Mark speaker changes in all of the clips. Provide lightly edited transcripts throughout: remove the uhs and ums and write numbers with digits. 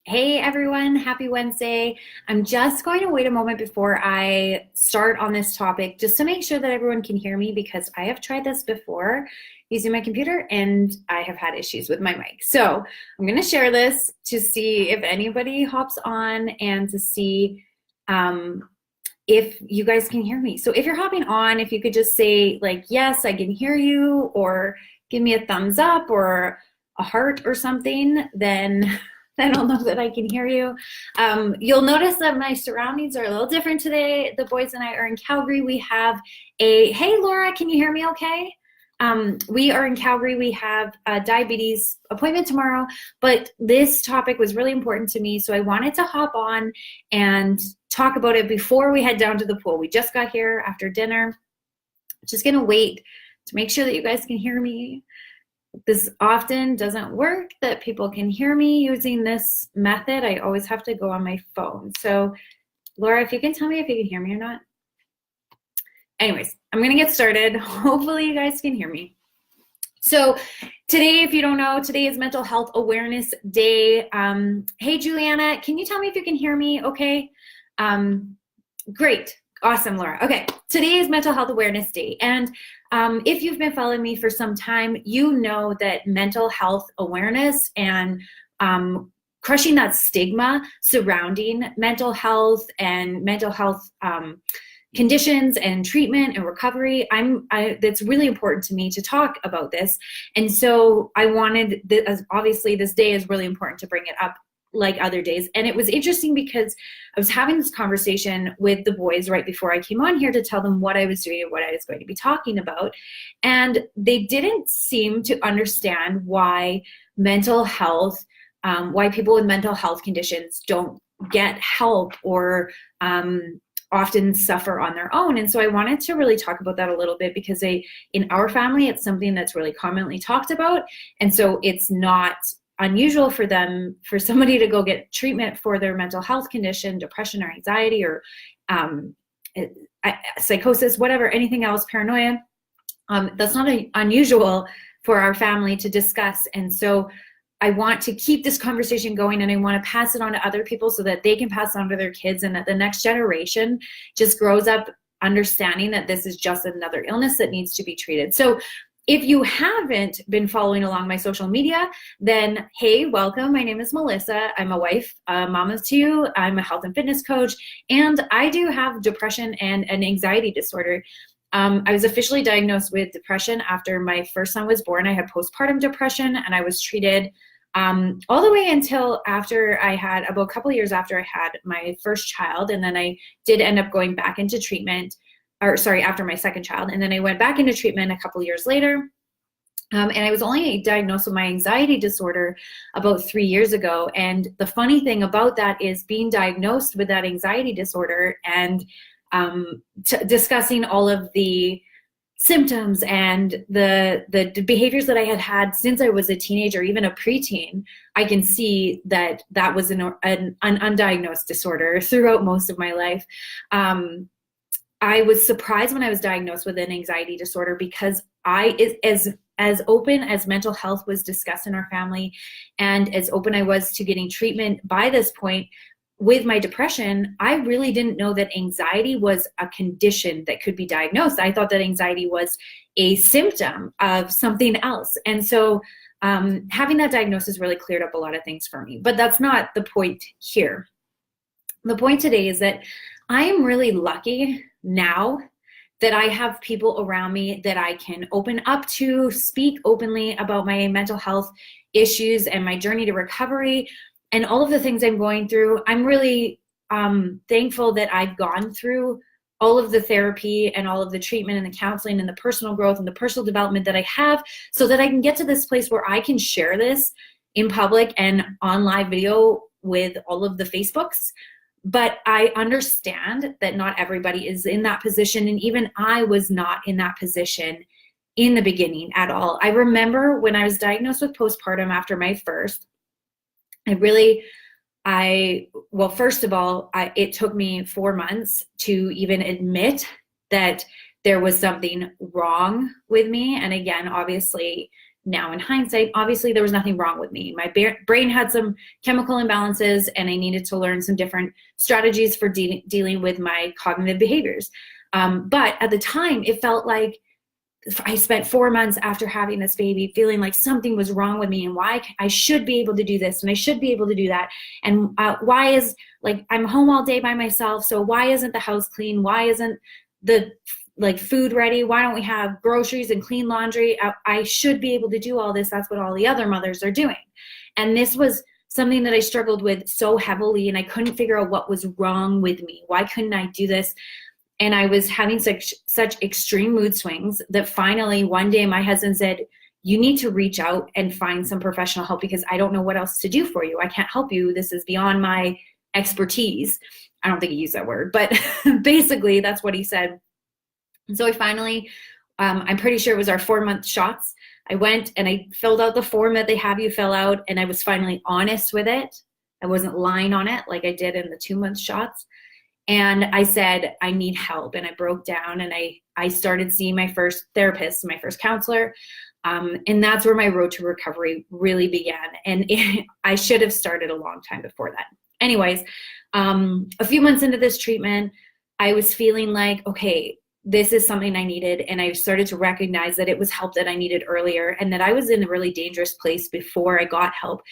Speaker 1: Hey everyone, happy Wednesday. I'm just going to wait a moment before I start on this topic just to make sure that everyone can hear me because I have tried this before using my computer and I have had issues with my mic. So I'm going to share this to see if anybody hops on and to see if you guys can hear me. So if you're hopping on, if you could just say like, yes, I can hear you, or give me a thumbs up or a heart or something, then I'll know that I can hear you. You'll notice that my surroundings are a little different today. The boys and I are in Calgary. We have hey Laura, can you hear me okay? We are in Calgary. We have a diabetes appointment tomorrow, but this topic was really important to me, so I wanted to hop on and talk about it before we head down to the pool. We just got here after dinner. Just gonna wait to make sure that you guys can hear me. This often doesn't work, that people can hear me using this method. I always have to go on my phone. So Laura, if you can tell me if you can hear me or not. Anyways, I'm gonna get started. Hopefully you guys can hear me. So today, if you don't know, today is Mental Health Awareness Day. Hey Juliana, can you tell me if you can hear me okay? Great. Awesome, Laura. Okay, today is Mental Health Awareness Day, and if you've been following me for some time, you know that mental health awareness and crushing that stigma surrounding mental health and mental health conditions and treatment and recovery, that's really important to me to talk about this. And so I wanted, obviously this day is really important to bring it up like other days. And it was interesting because I was having this conversation with the boys right before I came on here to tell them what I was doing and what I was going to be talking about. And they didn't seem to understand why mental health, why people with mental health conditions don't get help or often suffer on their own. And so I wanted to really talk about that a little bit because in our family, it's something that's really commonly talked about. And so it's not unusual for somebody to go get treatment for their mental health condition, depression or anxiety or psychosis, whatever, anything else, paranoia. That's not unusual for our family to discuss. And so I want to keep this conversation going, and I want to pass it on to other people so that they can pass it on to their kids, and that the next generation just grows up understanding that this is just another illness that needs to be treated. So if you haven't been following along my social media, then hey, welcome. My name is Melissa. I'm a wife, a mom of two. I'm a health and fitness coach, and I do have depression and an anxiety disorder. I was officially diagnosed with depression after my first son was born. I had postpartum depression, and I was treated all the way until after I had, about a couple of years after I had my first child, and then I did end up going back into treatment, after my second child, and then I went back into treatment a couple of years later. And I was only diagnosed with my anxiety disorder about 3 years ago. And the funny thing about that is being diagnosed with that anxiety disorder and discussing all of the symptoms and the behaviors that I had had since I was a teenager, even a preteen, I can see that that was an undiagnosed disorder throughout most of my life. I was surprised when I was diagnosed with an anxiety disorder because as open as mental health was discussed in our family, and as open I was to getting treatment by this point with my depression, I really didn't know that anxiety was a condition that could be diagnosed. I thought that anxiety was a symptom of something else. And so having that diagnosis really cleared up a lot of things for me. But that's not the point here. The point today is that I am really lucky now that I have people around me that I can open up to, speak openly about my mental health issues and my journey to recovery and all of the things I'm going through. I'm really thankful that I've gone through all of the therapy and all of the treatment and the counseling and the personal growth and the personal development that I have, so that I can get to this place where I can share this in public and on live video with all of the Facebooks. But I understand that not everybody is in that position, and even I was not in that position in the beginning at all. I remember when I was diagnosed with postpartum after my first, first of all, it took me 4 months to even admit that there was something wrong with me. And again, obviously, now in hindsight, obviously there was nothing wrong with me. My brain had some chemical imbalances, and I needed to learn some different strategies for dealing with my cognitive behaviors. But at the time, it felt like I spent 4 months after having this baby feeling like something was wrong with me, and why I should be able to do this and I should be able to do that. And why is, like, I'm home all day by myself, so why isn't the house clean? Why isn't the food ready? Why don't we have groceries and clean laundry? I should be able to do all this. That's what all the other mothers are doing. And this was something that I struggled with so heavily, and I couldn't figure out what was wrong with me. Why couldn't I do this? And I was having such extreme mood swings that finally one day my husband said, you need to reach out and find some professional help, because I don't know what else to do for you. I can't help you. This is beyond my expertise. I don't think he used that word, but basically that's what he said. And so I finally, I'm pretty sure it was our 4-month shots. I went and I filled out the form that they have you fill out, and I was finally honest with it. I wasn't lying on it like I did in the 2-month shots. And I said, I need help. And I broke down, and I started seeing my first therapist, my first counselor. And that's where my road to recovery really began. And I should have started a long time before that. Anyways, a few months into this treatment, I was feeling like, okay, this is something I needed. And I started to recognize that it was help that I needed earlier, and that I was in a really dangerous place before I got help.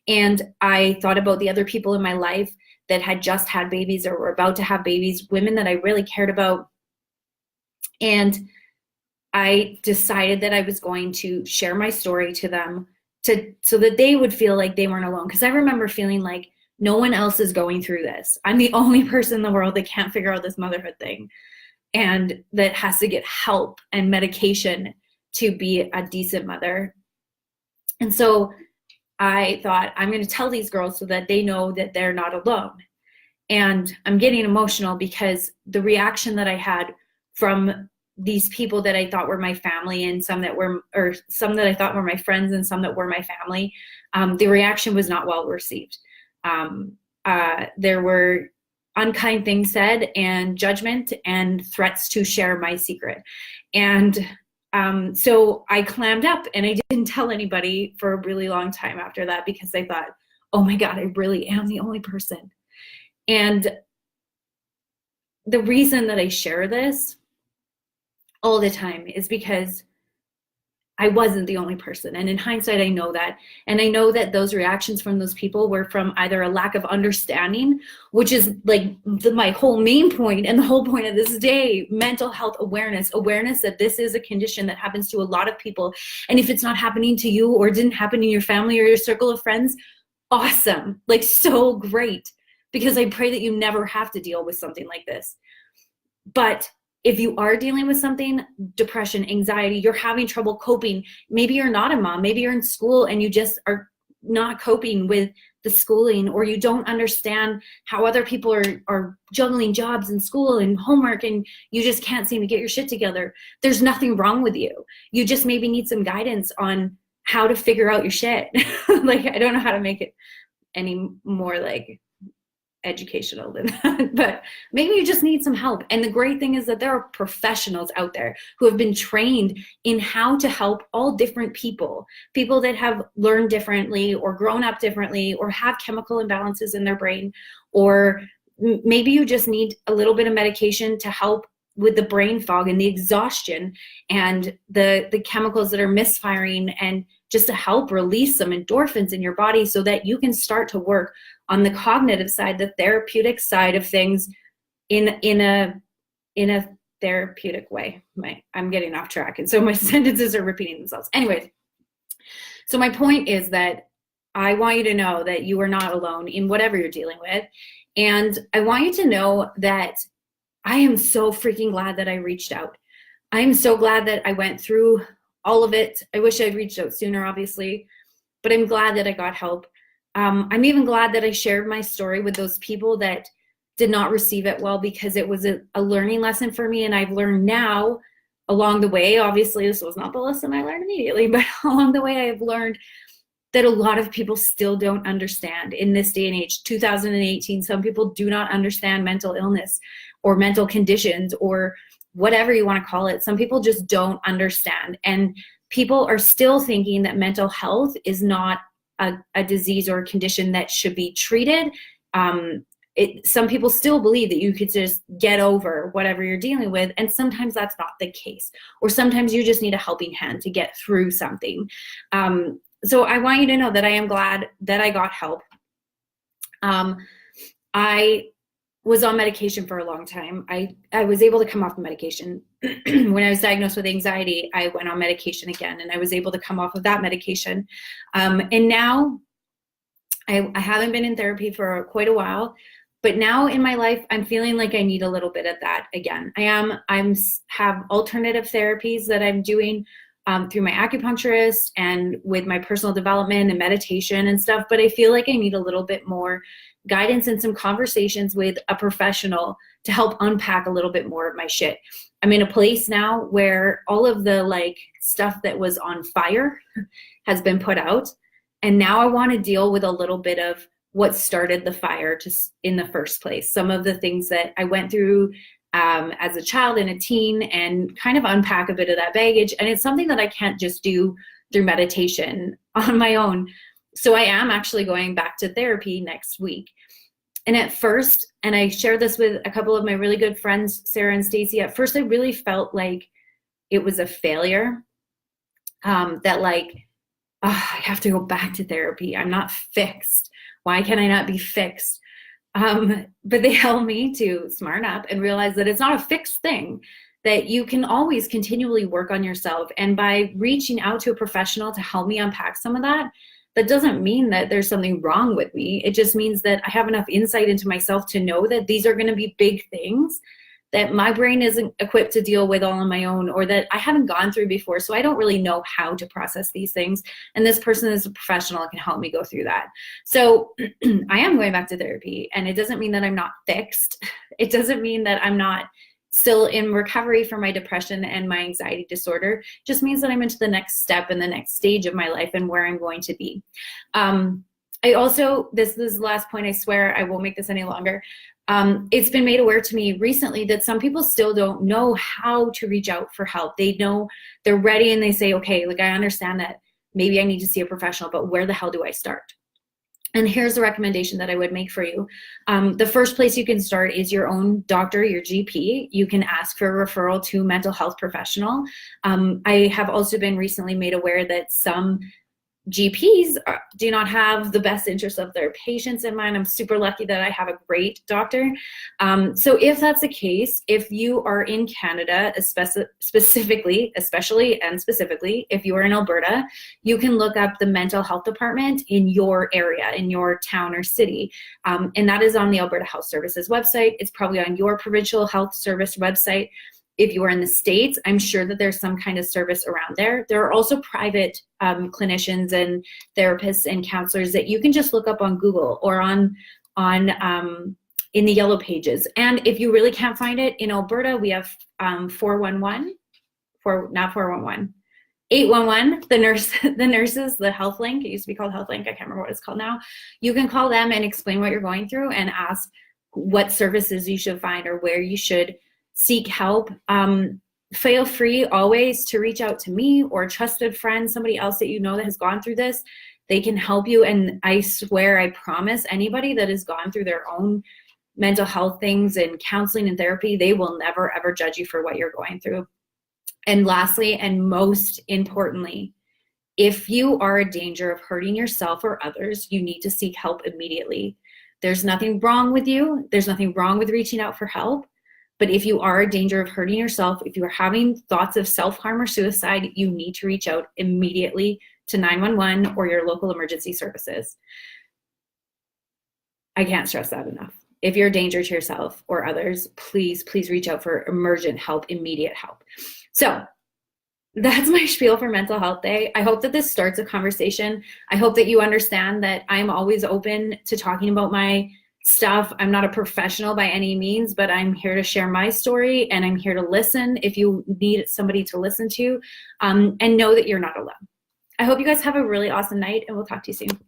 Speaker 1: And I thought about the other people in my life that had just had babies or were about to have babies, women that I really cared about. And I decided that I was going to share my story to them so that they would feel like they weren't alone. Because I remember feeling like no one else is going through this. I'm the only person in the world that can't figure out this motherhood thing, and that has to get help and medication to be a decent mother. And so I thought, I'm going to tell these girls so that they know that they're not alone. And I'm getting emotional because the reaction that I had from these people that I thought were my family, and some that I thought were my friends and some that were my family, the reaction was not well received. There were unkind things said, and judgment and threats to share my secret. And so I clammed up, and I didn't tell anybody for a really long time after that, because I thought, oh my God, I really am the only person. And the reason that I share this all the time is because I wasn't the only person. And in hindsight, I know that. And I know that those reactions from those people were from either a lack of understanding, which is like my whole main point and the whole point of this day, mental health awareness that this is a condition that happens to a lot of people. And if it's not happening to you, or didn't happen in your family or your circle of friends, awesome, like so great, because I pray that you never have to deal with something like this. But if you are dealing with something, depression, anxiety, you're having trouble coping, maybe you're not a mom, maybe you're in school and you just are not coping with the schooling, or you don't understand how other people are juggling jobs and school and homework, and you just can't seem to get your shit together. There's nothing wrong with you. You just maybe need some guidance on how to figure out your shit. Like, I don't know how to make it any more like educational than that, but maybe you just need some help. And the great thing is that there are professionals out there who have been trained in how to help all different people that have learned differently or grown up differently or have chemical imbalances in their brain, or maybe you just need a little bit of medication to help with the brain fog and the exhaustion and the chemicals that are misfiring, and just to help release some endorphins in your body so that you can start to work on the cognitive side, the therapeutic side of things in a therapeutic way. I'm getting off track, and so my sentences are repeating themselves. Anyways, so my point is that I want you to know that you are not alone in whatever you're dealing with. And I want you to know that I am so freaking glad that I reached out. I am so glad that I went through all of it. I wish I'd reached out sooner, obviously, but I'm glad that I got help. I'm even glad that I shared my story with those people that did not receive it well, because it was a learning lesson for me. And I've learned now along the way, obviously this was not the lesson I learned immediately, but along the way I've learned that a lot of people still don't understand in this day and age, 2018. Some people do not understand mental illness or mental conditions or whatever you want to call it. Some people just don't understand. And people are still thinking that mental health is not a disease or a condition that should be treated. Some people still believe that you could just get over whatever you're dealing with, and sometimes that's not the case. Or sometimes you just need a helping hand to get through something. So I want you to know that I am glad that I got help. I was on medication for a long time. I was able to come off of medication. When I was diagnosed with anxiety, I went on medication again, and I was able to come off of that medication. And now I haven't been in therapy for quite a while, but now in my life, I'm feeling like I need a little bit of that again. I have alternative therapies that I'm doing through my acupuncturist and with my personal development and meditation and stuff, but I feel like I need a little bit more guidance and some conversations with a professional to help unpack a little bit more of my shit. I'm in a place now where all of the stuff that was on fire has been put out. And now I want to deal with a little bit of what started the fire in the first place. Some of the things that I went through as a child and a teen, and kind of unpack a bit of that baggage. And it's something that I can't just do through meditation on my own. So I am actually going back to therapy next week. And at first, and I shared this with a couple of my really good friends, Sarah and Stacy, at first I really felt like it was a failure, I have to go back to therapy. I'm not fixed. Why can I not be fixed? But they helped me to smarten up and realize that it's not a fixed thing, that you can always continually work on yourself. And by reaching out to a professional to help me unpack some of that, that doesn't mean that there's something wrong with me. It just means that I have enough insight into myself to know that these are going to be big things that my brain isn't equipped to deal with all on my own, or that I haven't gone through before. So I don't really know how to process these things. And this person is a professional and can help me go through that. So I am going back to therapy, and it doesn't mean that I'm not fixed. It doesn't mean that I'm not still in recovery from my depression and my anxiety disorder. It just means that I'm into the next step and the next stage of my life and where I'm going to be. I also, this is the last point, I swear I won't make this any longer. It's been made aware to me recently that some people still don't know how to reach out for help. They know they're ready and they say, okay, I understand that maybe I need to see a professional, but where the hell do I start? And here's the recommendation that I would make for you. The first place you can start is your own doctor, your GP. You can ask for a referral to a mental health professional. I have also been recently made aware that some GPs do not have the best interests of their patients in mind. I'm super lucky that I have a great doctor. So if that's the case, if you are in Canada, specifically, if you are in Alberta, you can look up the mental health department in your area, in your town or city. And that is on the Alberta Health Services website. It's probably on your provincial health service website. If you are in the States, I'm sure that there's some kind of service around there. There are also private clinicians and therapists and counselors that you can just look up on Google or on in the Yellow Pages. And if you really can't find it, in Alberta, we have 811, the nurses, the Health Link. It used to be called Health Link. I can't remember what it's called now. You can call them and explain what you're going through and ask what services you should find or where you should seek help. Feel free always to reach out to me or a trusted friend, somebody else that you know that has gone through this. They can help you. And I swear, I promise, anybody that has gone through their own mental health things and counseling and therapy, they will never, ever judge you for what you're going through. And lastly, and most importantly, if you are in danger of hurting yourself or others, you need to seek help immediately. There's nothing wrong with you. There's nothing wrong with reaching out for help. But if you are in danger of hurting yourself, if you are having thoughts of self-harm or suicide, you need to reach out immediately to 911 or your local emergency services. I can't stress that enough. If you're a danger to yourself or others, please, please reach out for emergent help, immediate help. So that's my spiel for Mental Health Day. I hope that this starts a conversation. I hope that you understand that I'm always open to talking about my stuff. I'm not a professional by any means, but I'm here to share my story and I'm here to listen if you need somebody to listen to, and know that you're not alone. I hope you guys have a really awesome night and we'll talk to you soon.